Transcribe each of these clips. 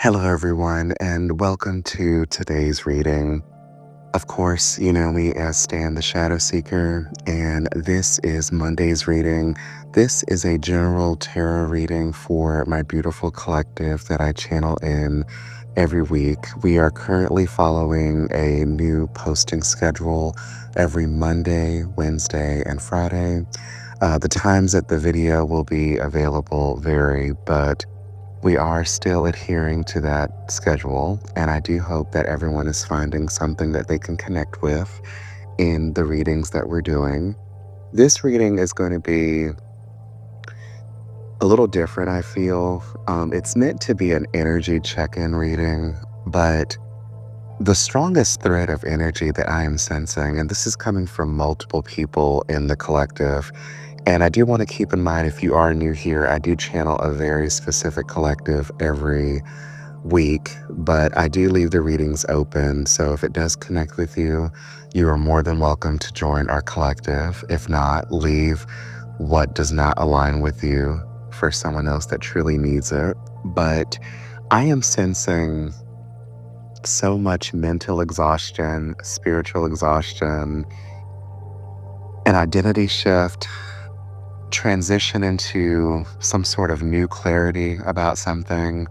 Hello, everyone, and welcome to today's reading. Of course, you know me as Stan the Shadow Seeker, and this is Monday's reading. This is a general tarot reading for my beautiful collective that I channel in every week. We are currently following a new posting schedule every Monday, Wednesday, and Friday. The times that the video will be available vary, but we are still adhering to that schedule, and I do hope that everyone is finding something that they can connect with in the readings that we're doing. This reading is going to be a little different, I feel. It's meant to be an energy check in reading, but the strongest thread of energy that I am sensing, and this is coming from multiple people in the collective, and I do want to keep in mind if you are new here, I do channel a very specific collective every week, but I do leave the readings open. So if it does connect with you, you are more than welcome to join our collective. If not, leave what does not align with you for someone else that truly needs it. But I am sensing so much mental exhaustion, spiritual exhaustion, an identity shift, transition into some sort of new clarity about something,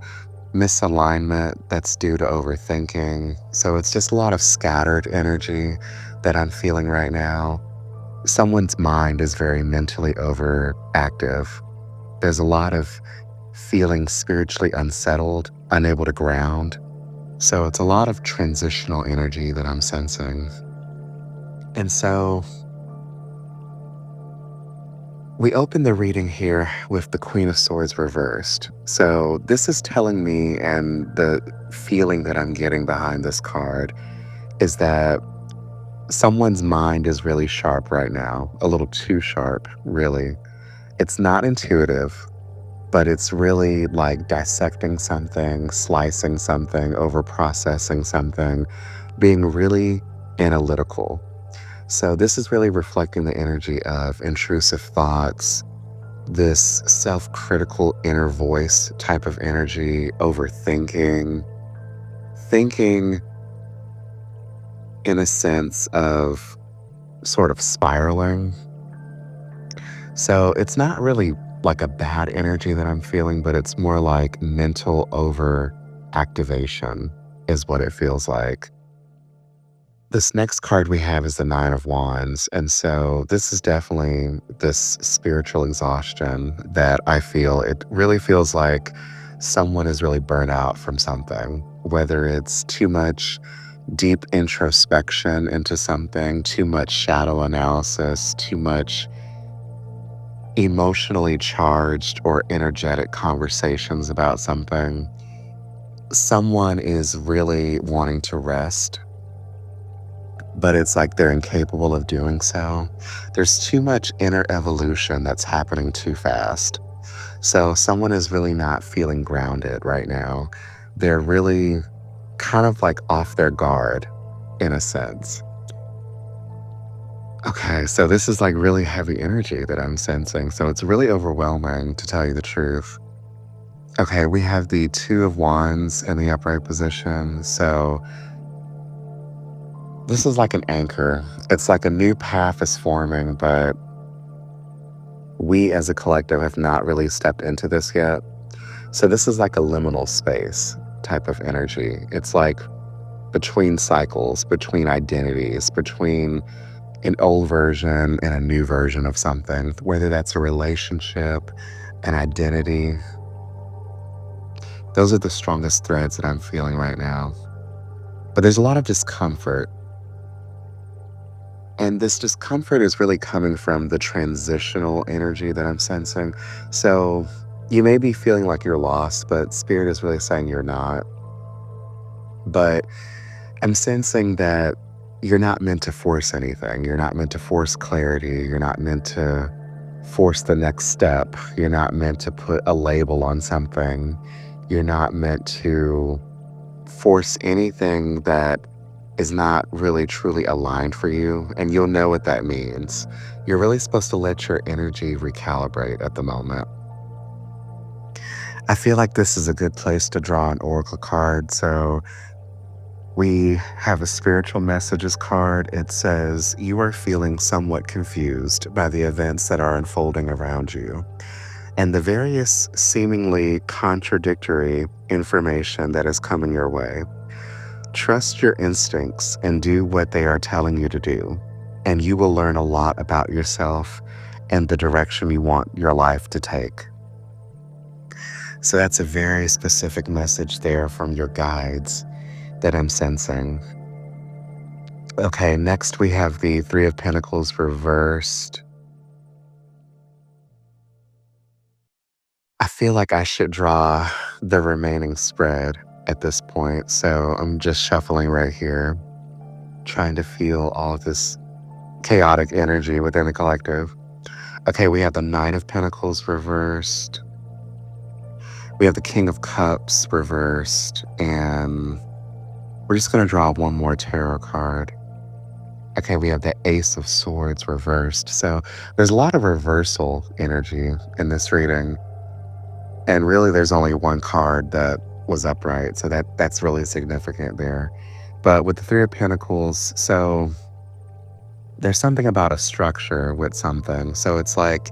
misalignment that's due to overthinking. So it's just a lot of scattered energy that I'm feeling right now. Someone's mind is very mentally overactive. There's a lot of feeling spiritually unsettled, unable to ground. So it's a lot of transitional energy that I'm sensing. And so we open the reading here with the Queen of Swords reversed. So this is telling me, and the feeling that I'm getting behind this card is that someone's mind is really sharp right now, a little too sharp, really. It's not intuitive, but it's really like dissecting something, slicing something, over processing something, being really analytical. So this is really reflecting the energy of intrusive thoughts, this self-critical inner voice type of energy, overthinking, thinking in a sense of sort of spiraling. So it's not really like a bad energy that I'm feeling, but it's more like mental over activation is what it feels like. This next card we have is the Nine of Wands. And so this is definitely this spiritual exhaustion that I feel. It really feels like someone is really burnt out from something, whether it's too much deep introspection into something, too much shadow analysis, too much emotionally charged or energetic conversations about something. Someone is really wanting to rest, but it's like they're incapable of doing so. There's too much inner evolution that's happening too fast. So someone is really not feeling grounded right now. They're really kind of like off their guard in a sense. Okay, so this is like really heavy energy that I'm sensing. So it's really overwhelming to tell you the truth. Okay, we have the Two of Wands in the upright position. So this is like an anchor. It's like a new path is forming, but we as a collective have not really stepped into this yet. So this is like a liminal space type of energy. It's like between cycles, between identities, between an old version and a new version of something, whether that's a relationship, an identity. Those are the strongest threads that I'm feeling right now. But there's a lot of discomfort. And this discomfort is really coming from the transitional energy that I'm sensing. So you may be feeling like you're lost, but Spirit is really saying you're not. But I'm sensing that you're not meant to force anything. You're not meant to force clarity. You're not meant to force the next step. You're not meant to put a label on something. You're not meant to force anything that is not really truly aligned for you. And you'll know what that means. You're really supposed to let your energy recalibrate at the moment. I feel like this is a good place to draw an oracle card. So we have a spiritual messages card. It says, "You are feeling somewhat confused by the events that are unfolding around you and the various seemingly contradictory information that is coming your way. Trust your instincts and do what they are telling you to do, and you will learn a lot about yourself and the direction you want your life to take." So that's a very specific message there from your guides that I'm sensing. Okay, next we have the Three of Pentacles reversed. I feel like I should draw the remaining spread at this point. So I'm just shuffling right here, trying to feel all of this chaotic energy within the collective. Okay, we have the Nine of Pentacles reversed. We have the King of Cups reversed. And we're just going to draw one more tarot card. Okay, we have the Ace of Swords reversed. So there's a lot of reversal energy in this reading. And really there's only one card that was upright. So that's really significant there. But with the Three of Pentacles, so there's something about a structure with something. So it's like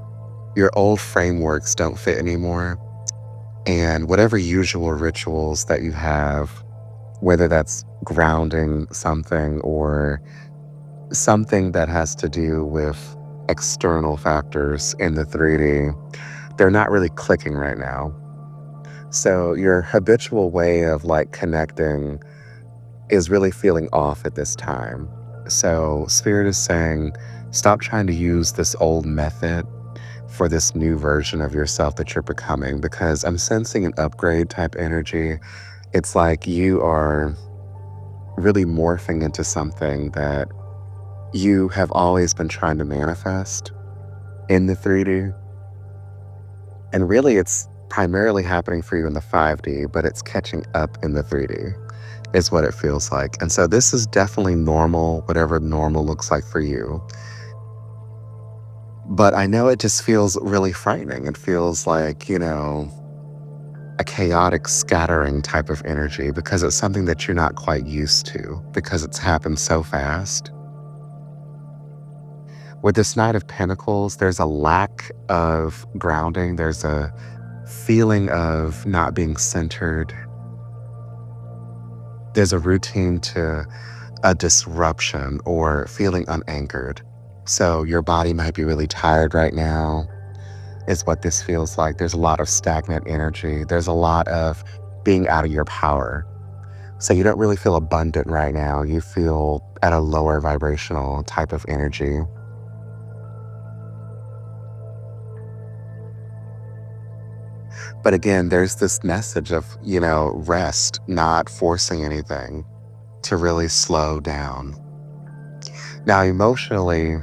your old frameworks don't fit anymore. And whatever usual rituals that you have, whether that's grounding something or something that has to do with external factors in the 3D, they're not really clicking right now. So your habitual way of like connecting is really feeling off at this time. So Spirit is saying, stop trying to use this old method for this new version of yourself that you're becoming, because I'm sensing an upgrade type energy. It's like you are really morphing into something that you have always been trying to manifest in the 3D. And really, it's primarily happening for you in the 5D, but it's catching up in the 3D, is what it feels like. And so this is definitely normal, whatever normal looks like for you. But I know it just feels really frightening. It feels like, a chaotic scattering type of energy because it's something that you're not quite used to because it's happened so fast. With this Knight of Pentacles, there's a lack of grounding. There's a feeling of not being centered. There's a routine to a disruption or feeling unanchored. So your body might be really tired right now, is what this feels like. There's a lot of stagnant energy. There's a lot of being out of your power. So you don't really feel abundant right now. You feel at a lower vibrational type of energy. But again, there's this message of, rest, not forcing anything, to really slow down. Now, emotionally,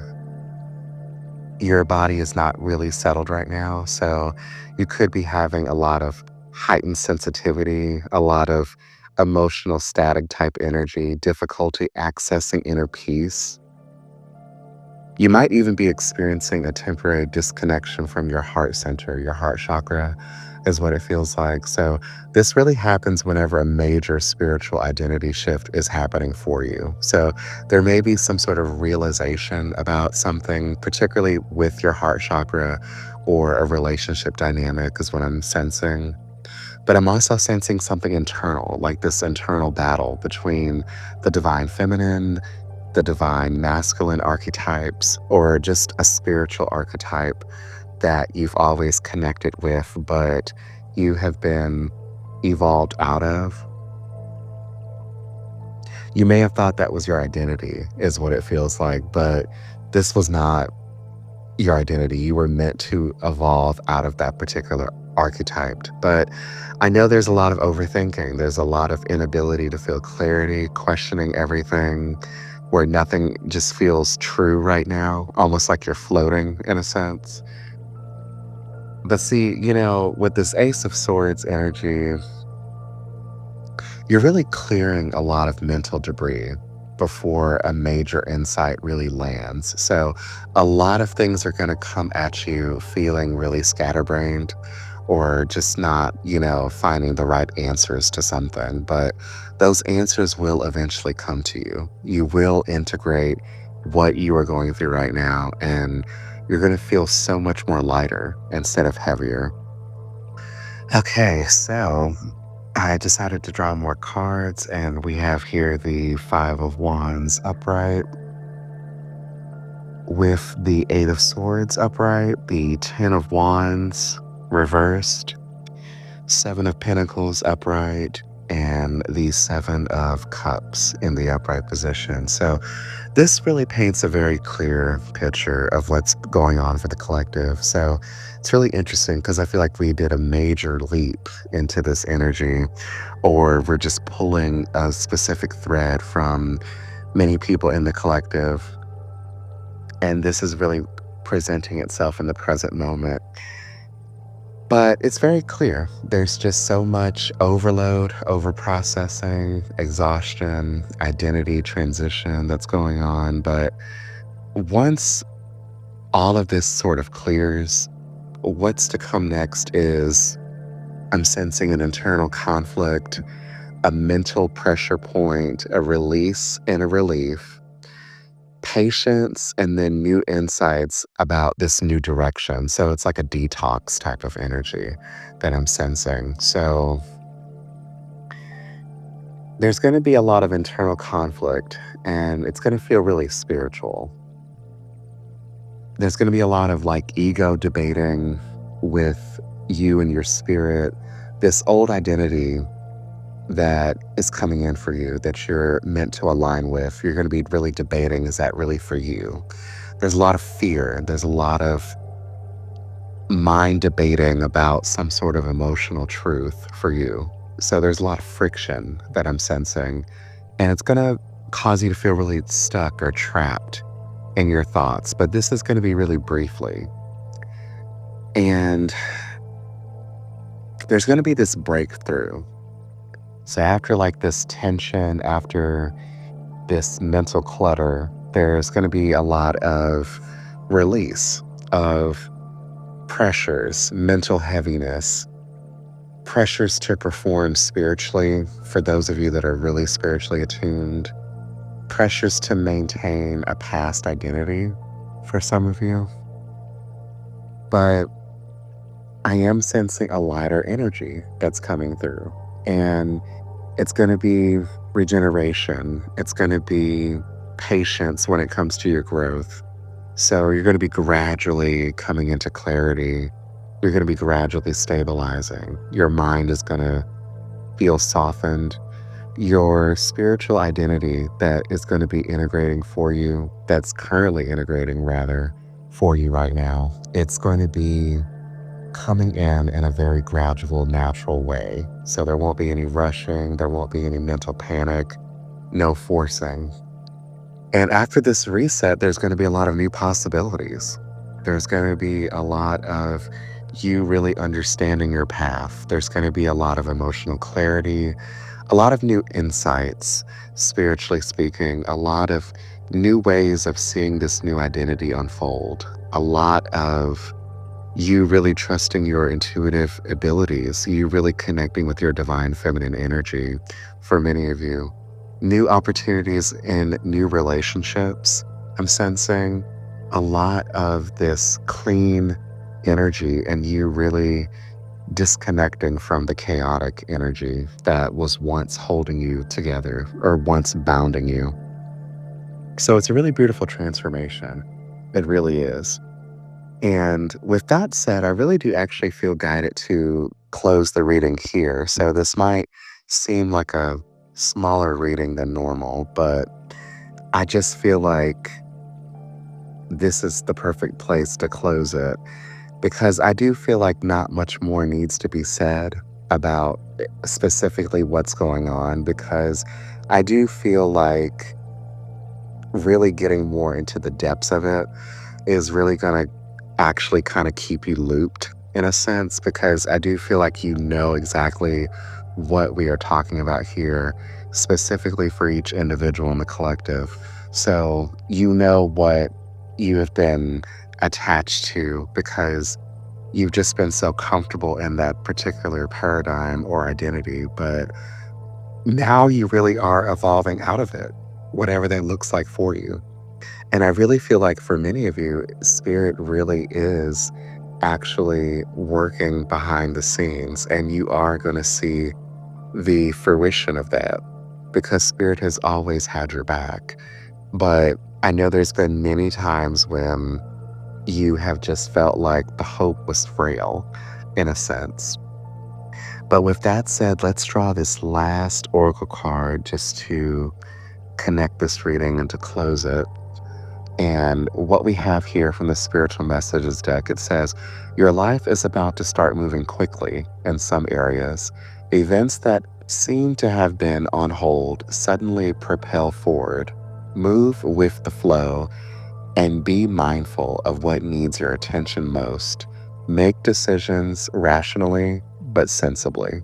your body is not really settled right now. So you could be having a lot of heightened sensitivity, a lot of emotional static type energy, difficulty accessing inner peace. You might even be experiencing a temporary disconnection from your heart center, your heart chakra, is what it feels like. So, this really happens whenever a major spiritual identity shift is happening for you. So, there may be some sort of realization about something, particularly with your heart chakra or a relationship dynamic, is what I'm sensing. But I'm also sensing something internal, like this internal battle between the divine feminine, the divine masculine archetypes, or just a spiritual archetype that you've always connected with, but you have been evolved out of. You may have thought that was your identity, is what it feels like, but this was not your identity. You were meant to evolve out of that particular archetype. But I know there's a lot of overthinking. There's a lot of inability to feel clarity, questioning everything, where nothing just feels true right now, almost like you're floating in a sense. But see, with this Ace of Swords energy, you're really clearing a lot of mental debris before a major insight really lands. So a lot of things are going to come at you feeling really scatterbrained or just not, finding the right answers to something. But those answers will eventually come to you. You will integrate what you are going through right now, and you're going to feel so much more lighter instead of heavier. Okay, so I decided to draw more cards, and we have here the Five of Wands upright with the Eight of Swords upright, the Ten of Wands reversed, Seven of Pentacles upright, and the Seven of Cups in the upright position. So this really paints a very clear picture of what's going on for the collective. So it's really interesting because I feel like we did a major leap into this energy, or we're just pulling a specific thread from many people in the collective. And this is really presenting itself in the present moment. But it's very clear. There's just so much overload, overprocessing, exhaustion, identity transition that's going on. But once all of this sort of clears, what's to come next is I'm sensing an internal conflict, a mental pressure point, a release and a relief, patience, and then new insights about this new direction. So it's like a detox type of energy that I'm sensing. So there's going to be a lot of internal conflict, and it's going to feel really spiritual. There's going to be a lot of like ego debating with you and your spirit, this old identity that is coming in for you that you're meant to align with. You're going to be really debating, is that really for you? There's a lot of fear. There's a lot of mind debating about some sort of emotional truth for you. So there's a lot of friction that I'm sensing, and it's going to cause you to feel really stuck or trapped in your thoughts. But this is going to be really briefly. And there's going to be this breakthrough. So after like this tension, after this mental clutter, there's going to be a lot of release of pressures, mental heaviness, pressures to perform spiritually for those of you that are really spiritually attuned, pressures to maintain a past identity for some of you. But I am sensing a lighter energy that's coming through, and it's going to be regeneration. It's going to be patience when it comes to your growth. So you're going to be gradually coming into clarity. You're going to be gradually stabilizing. Your mind is going to feel softened. Your spiritual identity that is going to be integrating for you, that's currently integrating rather for you right now, it's going to be coming in a very gradual, natural way. So there won't be any rushing, there won't be any mental panic, no forcing. And after this reset, there's going to be a lot of new possibilities. There's going to be a lot of you really understanding your path. There's going to be a lot of emotional clarity, a lot of new insights, spiritually speaking, a lot of new ways of seeing this new identity unfold, a lot of you really trusting your intuitive abilities, you really connecting with your divine feminine energy for many of you. New opportunities in new relationships. I'm sensing a lot of this clean energy and you really disconnecting from the chaotic energy that was once holding you together or once bounding you. So it's a really beautiful transformation. It really is. And with that said, I really do actually feel guided to close the reading here. So this might seem like a smaller reading than normal, but I just feel like this is the perfect place to close it because I do feel like not much more needs to be said about specifically what's going on, because I do feel like really getting more into the depths of it is really going to actually kind of keep you looped in a sense, because I do feel like you know exactly what we are talking about here, specifically for each individual in the collective. So you know what you have been attached to, because you've just been so comfortable in that particular paradigm or identity. But now you really are evolving out of it, whatever that looks like for you. And I really feel like for many of you, spirit really is actually working behind the scenes, and you are going to see the fruition of that because spirit has always had your back. But I know there's been many times when you have just felt like the hope was frail in a sense. But with that said, let's draw this last oracle card just to connect this reading and to close it. And what we have here from the Spiritual Messages deck, it says, your life is about to start moving quickly in some areas. Events that seem to have been on hold suddenly propel forward. Move with the flow and be mindful of what needs your attention most. Make decisions rationally but sensibly.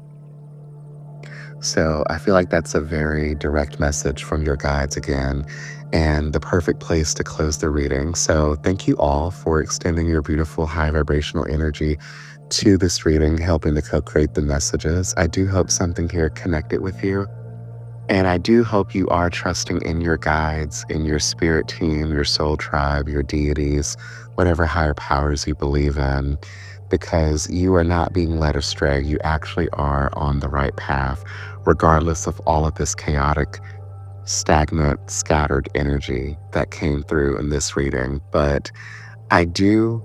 So I feel like that's a very direct message from your guides again, and the perfect place to close the reading. So thank you all for extending your beautiful high vibrational energy to this reading, helping to co-create the messages. I do hope something here connected with you. And I do hope you are trusting in your guides, in your spirit team, your soul tribe, your deities, whatever higher powers you believe in, because you are not being led astray. You actually are on the right path, regardless of all of this chaotic, stagnant, scattered energy that came through in this reading. But I do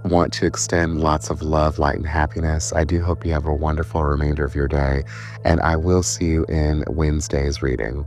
want to extend lots of love, light, and happiness. I do hope you have a wonderful remainder of your day, and I will see you in Wednesday's reading.